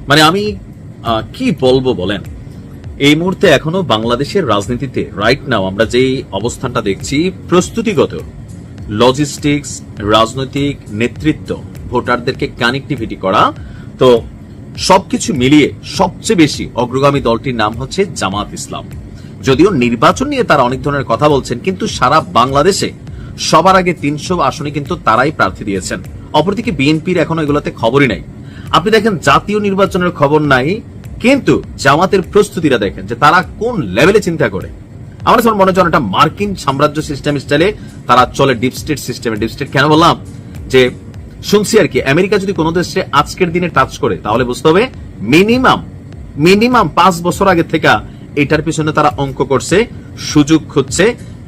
মানে আমি কি বলবো বলেন, এই মুহূর্তে এখনো বাংলাদেশের রাজনীতিতে রাইট নাও আমরা যেই অবস্থানটা দেখছি, প্রস্তুতিগত, লজিস্টিক্স, রাজনৈতিক নেতৃত্ব, ভোটারদেরকে কানেক্টিভিটি করা, তো সবকিছু মিলিয়ে সবচেয়ে বেশি অগ্রগামী দলটির নাম হচ্ছে জামাত ইসলাম। যদিও নির্বাচন নিয়ে তারা অনেক ধরনের কথা বলছেন, কিন্তু সারা বাংলাদেশে সবার আগে 300 আসনে কিন্তু তারাই প্রার্থী দিয়েছেন। অপরদিকে বিএনপির এখনো এগুলোতে খবরই নাই। আপনি দেখেন জাতীয় নির্বাচনের খবর নাই, কিন্তু জামাতের প্রস্তুতিটা দেখেন যে তারা কোন লেভেলে চিন্তা করে। আমার কাছে মনে হয় একটা মার্কিন সাম্রাজ্য সিস্টেম স্টাইলে তারা চলে, ডিপ স্টেট সিস্টেমে। ডিপ স্টেট কেন বললাম, যে শুনছি আর কি, আমেরিকা যদি কোনো দেশে আজকের দিনে টাচ করে তাহলে বুঝতে হবে মিনিমাম 5 বছর আগে থেকে এটার পিছনে তারা অঙ্ক করছে, সুযোগ খুঁজছে,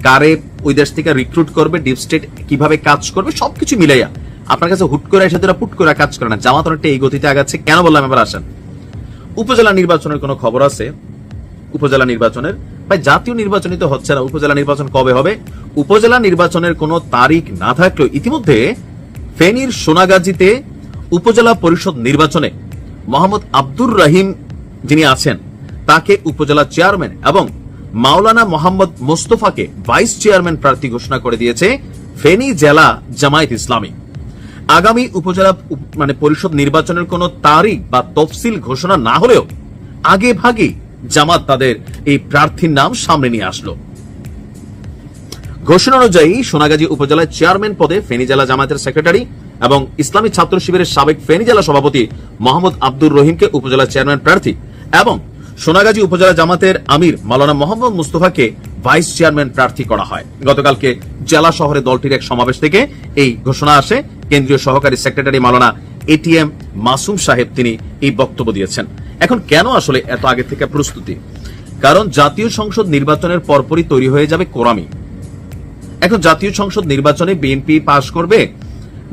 কারে ওই দেশ থেকে রিক্রুট করবে, ডিপ স্টেট কিভাবে কাজ করবে, সবকিছু মিলাইয়া আপনার কাছে হুট করে এসে পুট করে কাজ করে না। জামাত অনেকটা এই গতিতে আগাচ্ছে। কেন বললাম, এবার আসেন উপজেলা নির্বাচনের কোনো খবর আছে? উপজেলা নির্বাচনের ভাই, জাতীয় নির্বাচনই তো হচ্ছে না, উপজেলা নির্বাচন কবে হবে? উপজেলা নির্বাচনের কোনো তারিখ না থাকলেও ইতিমধ্যে ফেনীর সোনাগাজীতে উপজেলা পরিষদ নির্বাচনে মোহাম্মদ আব্দুর রহিম যিনি আছেন তাকে উপজেলা চেয়ারম্যান এবং মাওলানা মোহাম্মদ মোস্তফাকে ভাইস চেয়ারম্যান প্রার্থী ঘোষণা করে দিয়েছে ফেনী জেলা জামায়াত ইসলামী। আগামী উপজেলা পরিষদ নির্বাচনের কোন তারিখ বা তফসিল ঘোষণা না হলেও আগে ভাগে জামাত তাদের এই প্রার্থীর নাম সামনে নিয়ে আসলো। ঘোষণা অনুযায়ী সোনাগাজী উপজেলার চেয়ারম্যান পদে ফেনী জেলা জামায়াতের সেক্রেটারি এবং ইসলামী ছাত্র শিবিরের সাবেক ফেনী জেলা সভাপতি মোহাম্মদ আব্দুর রহিমকে উপজেলা চেয়ারম্যান প্রার্থী এবং সোনাগাজী উপজেলা জামাতের আমির মাওলানা মোহাম্মদ মুস্তফাকে ভাইস চেয়ারম্যান প্রার্থী করা হয়। গতকালকে জেলা শহরে দলটির এক সমাবেশ থেকে এই ঘোষণা আসে। কেন্দ্রীয় সহকারী সেক্রেটারি মাওলানা এটিএম মাসুম সাহেব তিনি এই বক্তব্য দিয়েছেন। এখন কেন আসলে এত আগে থেকে প্রস্তুতি? কারণ জাতীয় সংসদ নির্বাচনের পরপরই তৈরি হয়ে যাবে কোরামি। এখন জাতীয় সংসদ নির্বাচনে বিএনপি পাশ করবে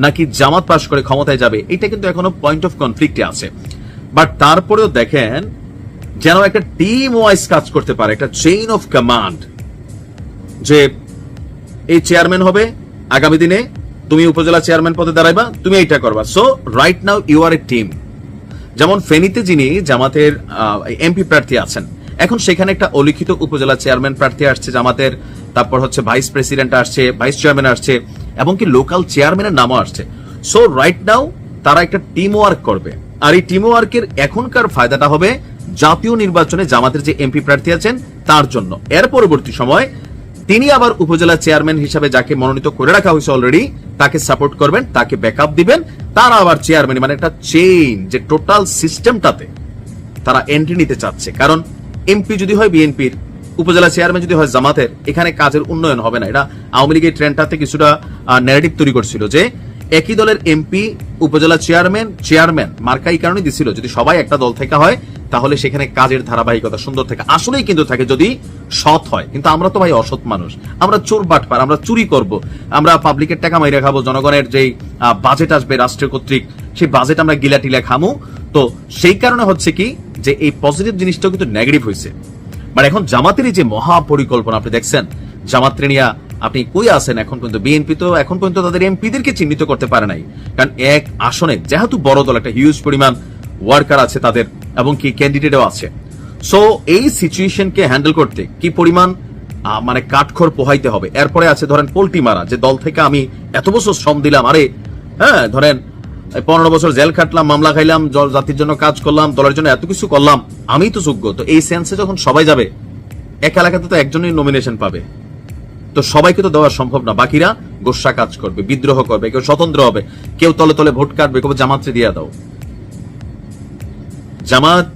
নাকি জামাত পাশ করে ক্ষমতায় যাবে, এটা কিন্তু এখনো পয়েন্ট অফ কনফ্লিক্টে আছে। বাট তারপরেও দেখেন যেন একটা টিম ওয়াইজ কাজ করতে পারে, একটা চেইন অফ কমান্ড, যে এই চেয়ারম্যান হবে আগামী দিনে, তুমি উপজেলা চেয়ারম্যান পদে দাঁড়াইবা, তুমি এইটা করবা। So right now you are a team. যেমন ফেনীতে যিনি জামাতের এমপি প্রার্থী আছেন, এখন সেখানে একটা অলিখিত উপজেলা চেয়ারম্যান প্রার্থী আসছে জামাতের, তারপর হচ্ছে ভাইস প্রেসিডেন্ট আসছে, ভাইস চেয়ারম্যান আসছে, এবং কি লোকাল চেয়ারম্যানের নামও আসছে। সো রাইট নাও তারা একটা টিম ওয়ার্ক করবে। আর এই টিম ওয়ার্কের এখনকার ফায়দাটা হবে জাতীয় নির্বাচনে জামাতের যে এমপি প্রার্থী আছেন তার জন্য। এর পরবর্তী সময় তিনি আবার উপজেলা চেয়ারম্যান হিসাবে যাকে মনোনীত করে রাখা হয়েছে অলরেডি, তাকে সাপোর্ট করবেন, তাকে ব্যাকআপ দিবেন, তারা আবার চেয়ারম্যান, মানে একটা চেইন, যে টোটাল সিস্টেমটাতে তারা এন্ট্রি নিতে চাচ্ছে। কারণ এমপি যদি হয় বিএনপির, উপজেলা চেয়ারম্যান যদি হয় জামাতের, এখানে কাজের উন্নয়ন হবে না। এটা আওয়ামী লীগের ট্রেন্ডটাতে কিছুটা ন্যারেটিভ তৈরি করছিল যে একই দলের এমপি উপজেলা চেয়ারম্যান মার্কা এই কারণে দিছিল, যদি সবাই একটা দল থেকে হয় তাহলে সেখানে কাজের ধারাবাহিকতা সুন্দর থাকে। আসলেই কিন্তু থাকে যদি সৎ হয়। কিন্তু আমরা তো ভাই অসৎ মানুষ, আমরা চোর বাটপার, আমরা চুরি করব, আমরা পাবলিকের টাকা মাইরা খাবো, জনগণের যেই বাজেট আসবে রাষ্ট্র কর্তৃক সেই বাজেট আমরা গিলা টিলা খামু। তো সেই কারণে হচ্ছে কি যে এই পজিটিভ জিনিসটাও কিন্তু নেগেটিভ হয়েছে। মানে এখন জামাতের যে মহা পরিকল্পনা আপনি দেখছেন, জামাত নিয়া আপনি কই আছেন এখন পর্যন্ত? বিএনপি তো এখন পর্যন্ত তাদের এমপিদেরকে চিহ্নিত করতে পারে নাই, কারণ এক আসনে যেহেতু বড় দল, একটা হিউজ পরিমাণ ওয়ার্কার আছে তাদের, এবং কি ক্যান্ডিডেটও আছে। সো এই সিচুয়েশনকে হ্যান্ডেল করতে কি পরিমাণ কাঠখড় পোহাইতে হবে। এরপরে আছে ধরেন পোল্টি মারা, যে দল থেকে আমি এত বছর শ্রম দিলাম, আরে হ্যাঁ ধরেন 15 বছর জেল খাটলাম, মামলা খাইলাম, জাতির জন্য কাজ করলাম, দলের জন্য এত কিছু করলাম, আমি তো যোগ্য। তো এই সেন্সে যখন সবাই যাবে, এক এলাকাতে তো একজনই নমিনেশন পাবে, তো সবাইকে তো দেওয়া সম্ভব না। বাকিরা গোসা কাজ করবে, বিদ্রোহ করবে, কেউ স্বতন্ত্র হবে, কেউ তলে তলে ভোট কাটবে, কেউ জামাতরে দিয়ে দাও। জামাত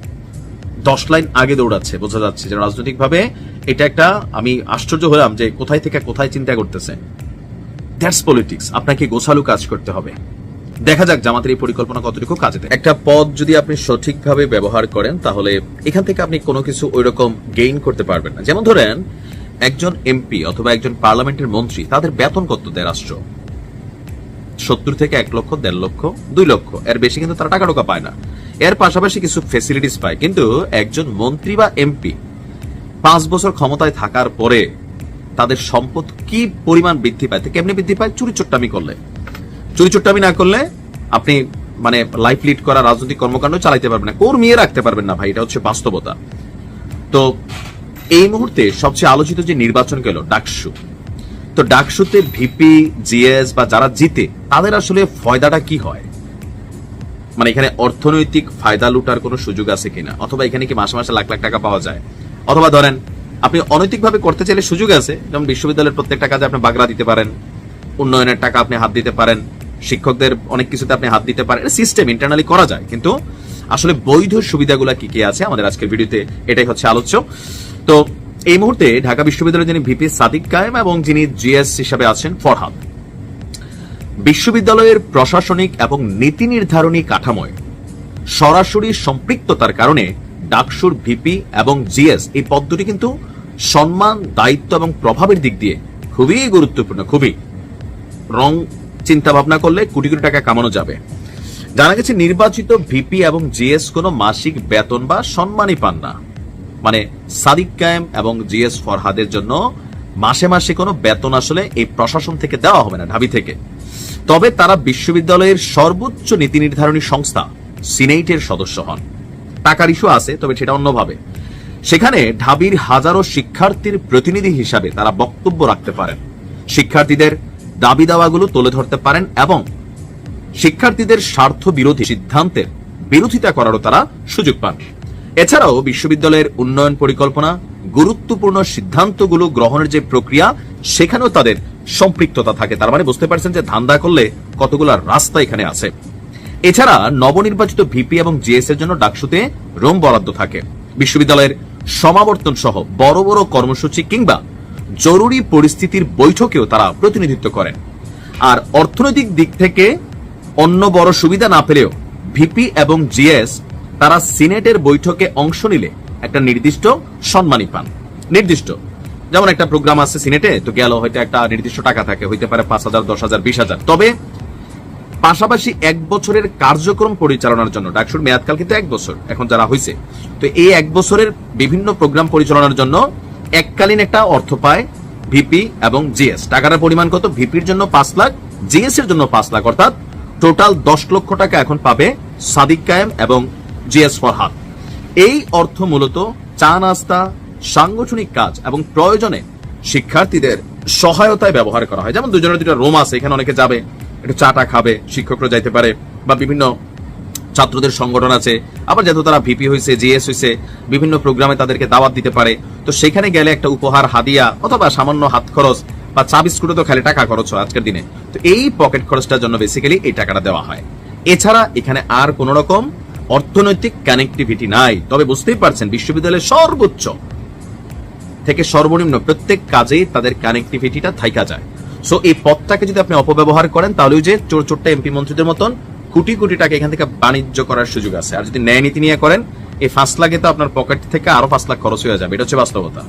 10 লাইন আগে দৌড়াচ্ছে, বোঝা যাচ্ছে যে রাজনৈতিক ভাবে এটা একটা, আমি আশ্চর্য হলাম যে কোথায় থেকে কোথায় চিন্তা করতেছে। That's politics. আপনাকে গোছালু কাজ করতে হবে। দেখা যাক জামাতের এই পরিকল্পনা কতটুকু কাজে দেয়। একটা পদ যদি আপনি সঠিকভাবে ব্যবহার করেন তাহলে এখান থেকে আপনি কোনো কিছু ওইরকম গেইন করতে পারবেন না। যেমন ধরেন একজন এমপি অথবা একজন পার্লামেন্টের মন্ত্রী, তাদের বেতন কত দেয় রাষ্ট্র? 70 থেকে 1 লক্ষ, 1.5 লক্ষ, 2 লক্ষ, এর বেশি কিন্তু তারা টাকা টোকা পায় না। এর পাশাপাশি কিছু ফেসিলিটিস পায়। কিন্তু একজন মন্ত্রী বা এমপি 5 বছর ক্ষমতায় থাকার পরে তাদের সম্পদ কি পরিমাণ বৃদ্ধি পায়? কেমনি বৃদ্ধি পায়? চুরি চোট্টামি করলে। চুরি চোট্টামি না করলে আপনি মানে লাইফ লিড করা রাজনৈতিক কর্মকাণ্ড চালাইতে পারবেন না, কর্মিয়ে রাখতে পারবেন না ভাই, এটা হচ্ছে বাস্তবতা। তো এই মুহূর্তে সবচেয়ে আলোচিত যে নির্বাচন গেল ডাকসু, তো ডাকসুতে ভিপি, জিএস বা যারা জিতে তাদের আসলে ফায়দাটা কি হয়, মানে এখানে অর্থনৈতিক ফায়দা লুটার কোনো সুযোগ আছে কিনা, অথবা এখানে কি মাসে মাসে লাখ লাখ টাকা পাওয়া যায়, অথবা ধরেন আপনি অনৈতিকভাবে করতে চাইলে সুযোগ আছে, যেমন বিশ্ববিদ্যালয়ের প্রত্যেকটা কাজে আপনি বাগড়া দিতে পারেন, উন্নয়নের টাকা আপনি হাত দিতে পারেন, শিক্ষকদের অনেক কিছুতে আপনি হাত দিতে পারেন, সিস্টেম ইন্টারনালি করা যায়। কিন্তু আসলে বৈধ সুবিধাগুলো কি কি আছে আমাদের আজকের ভিডিওতে এটাই হচ্ছে আলোচ্য। তো এই মুহূর্তে ঢাকা বিশ্ববিদ্যালয়ের যিনি ভিপি সাদিক কায়েম এবং যিনি জিএস হিসাবে আছেন ফরহাদ, বিশ্ববিদ্যালয়ের প্রশাসনিক এবং নীতি নির্ধারণী কাঠামোয় সরাসরি সম্পৃক্ততার কারণে ডাকসুর ভিপি এবং জিএস এই পদ দুটি কিন্তু সম্মান, দায়িত্ব এবং প্রভাবের দিক দিয়ে খুবই গুরুত্বপূর্ণ। খুবই রং চিন্তা ভাবনা করলে কোটি কোটি টাকা কামানো যাবে। জানা গেছে নির্বাচিত ভিপি এবং জিএস কোনো মাসিক বেতন বা সম্মানই পান না, মানে সাদিক কায়েম এবং জিএস ফরহাদের জন্য মাসে মাসে কোনো বেতন আসলে এই প্রশাসন থেকে দেওয়া হবে না, ঢাবি থেকে। তবে তারা বিশ্ববিদ্যালয়ের সর্বোচ্চ নীতি নির্ধারণী সংস্থা সিনেটের সদস্য হন। টাকার ইস্যু আছে, তবে সেটা অন্যভাবে। সেখানে ঢাবির হাজারো শিক্ষার্থীর প্রতিনিধি হিসাবে তারা বক্তব্য রাখতে পারেন, শিক্ষার্থীদের দাবি দাওয়াগুলো তুলে ধরতে পারেন এবং শিক্ষার্থীদের স্বার্থ বিরোধী সিদ্ধান্তের বিরোধিতা করারও তারা সুযোগ পান। এছাড়াও বিশ্ববিদ্যালয়ের উন্নয়ন পরিকল্পনা, গুরুত্বপূর্ণ সিদ্ধান্তগুলো গ্রহণের যে প্রক্রিয়া, সেখানেও তাদের সম্পৃক্ততা থাকে। তার মানে বুঝতে পারছেন যে ধান্দা করলে কতগুলো রাস্তা এখানে আছে। এছাড়া নবনির্বাচিত ভিপি এবং জিএস এর জন্য ডাকসুতে রুম বরাদ্দ থাকে। বিশ্ববিদ্যালয়ের সমাবর্তন সহ বড় বড় কর্মসূচি কিংবা জরুরি পরিস্থিতির বৈঠকেও তারা প্রতিনিধিত্ব করেন। আর অর্থনৈতিক দিক থেকে অন্য বড় সুবিধা না পেলেও ভিপি এবং জিএস তারা সিনেটের বৈঠকে অংশ নিলে একটা নির্দিষ্ট সম্মানই পান। নির্দিষ্ট যেমন একটা প্রোগ্রাম আছে সিনেটে, তো গেল হয়তো একটা নির্দিষ্ট টাকা থাকে, হইতে পারে 5,000, 10,000, 20,000। তবে পাশাপাশি 1 বছরের কার্যক্রম পরিচালনার জন্য ডাকসুর মেয়াদকাল কিন্তু 1 বছর এখন যারা হয়েছে, তো এই 1 বছরের বিভিন্ন প্রোগ্রাম পরিচালনার জন্য এককালীন একটা অর্থ পায় ভিপি এবং জিএস। টাকার পরিমাণ কত? ভিপির জন্য 5 লাখ, জিএস এর জন্য 5 লাখ, অর্থাৎ টোটাল 10 লক্ষ টাকা এখন পাবে সাদিক কায়েম এবং জিএস ফরহাদ। এই অর্থ মূলত চা নাস্তা, সাংগঠনিক কাজ এবং প্রয়োজনে শিক্ষার্থীদের সহায়তায় ব্যবহার করা হয়। যেমন দুজনের দুটো রুম আছে, এখানে অনেকে যাবে, একটু চাটা খাবে, শিক্ষকরা যাইতে পারে, বা বিভিন্ন ছাত্রদের সংগঠন আছে, আবার যেহেতু তারা ভিপি হয়েছে, জিএস হয়েছে, বিভিন্ন প্রোগ্রামে তাদেরকে দাওয়াত দিতে পারে। তো সেখানে গেলে একটা উপহার, হাদিয়া অথবা সামান্য হাত খরচ বা চা বিস্কুটে তো খালি টাকা খরচ হয় আজকের দিনে, তো এই পকেট খরচটার জন্য বেসিক্যালি এই টাকাটা দেওয়া হয়। এছাড়া এখানে আর কোন রকম অর্থনৈতিক কানেক্টিভিটি নাই। তবে বুঝতেই পারছেন বিশ্ববিদ্যালয়ের সর্বোচ্চ থেকে সর্বনিম্ন প্রত্যেক কাজেই তাদের কানেক্টিভিটিটা থাইকা যায়। সো এই পথটাকে যদি আপনি অপব্যবহার করেন, তাহলে ওই যে চোর চোরটা এমপি মন্ত্রীদের মতন কোটি কোটি টাকা এখান থেকে বাণিজ্য করার সুযোগ আছে। আর যদি ন্যায় নীতি নিয়ে করেন, এই 5 লাখে তো আপনার পকেট থেকে আরো 5 লাখ খরচ হয়ে যাবে। এটা হচ্ছে বাস্তবতা।